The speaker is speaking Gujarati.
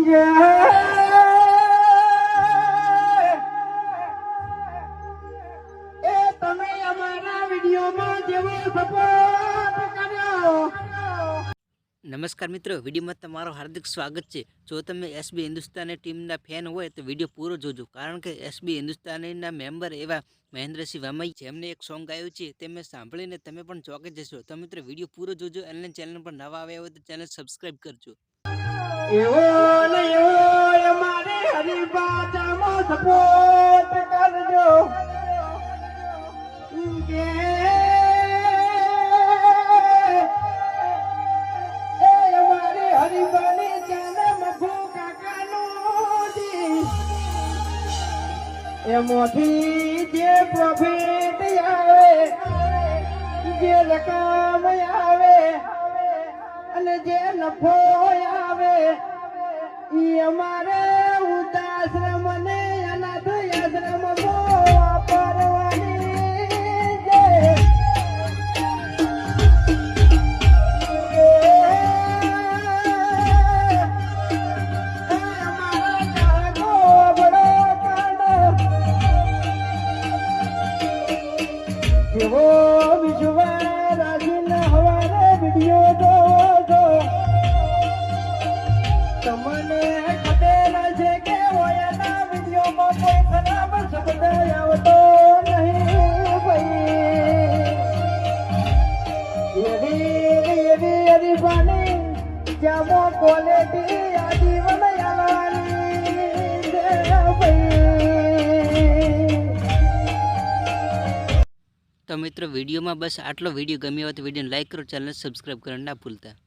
તમે અમારા વિડીયોમાં જેવો સપોર્ટ કર્યો। નમસ્કાર મિત્રો, વિડીયોમાં તમારું હાર્દિક સ્વાગત છે। જો તમે એસબી હિન્દુસ્તાની ટીમના ફેન હોય તો વિડીયો પૂરો જોજો, કારણ કે એસબી હિન્દુસ્તાનીના મેમ્બર એવા મહેન્દ્રસિંહ વામઈ જેમને એક સોંગ ગાયું છે તમે સાંભળીને તમે પણ ચોંકી જશો। તો મિત્રો વિડીયો પૂરો જોજો અને ચેનલ પર નવા આવ્યા હોય તો ચેનલ સબસ્ક્રાઇબ કરજો। એવો ને એવો અમારે હરિભાષામાં સપોર્ટ કરજો કે અમારી હરિભાની ચેનલ મફુ કાકાનું જી એમાંથી જે પ્રોફિટ આવે, જે રકમ આવે અને જે નફો આવે ઈ અમારે વૃદ્ધાશ્રમ ને અનાથ આશ્રમ વાપરવાની છે। અમારા ચાહકો બડો કાંડો જેવો વિશ્વ રાજીના હવારે વિડીયો જોવો છો તમને ખબર છે કે ઓયાના વિડીયોમાં કોઈ ખરાબ શબ્દ આવતો નહીં ભાઈ। એવી હરીફાની જ્યાં ક્વોલિટી આજીવન આલવાની છે ભાઈ। તો મિત્રો વિડીયોમાં બસ આટલો। વિડીયો ગમ્યો હોય તો વિડીયોને લાઈક કરો, ચેનલ સબસ્ક્રાઇબ કરવાનું ના ભૂલતા।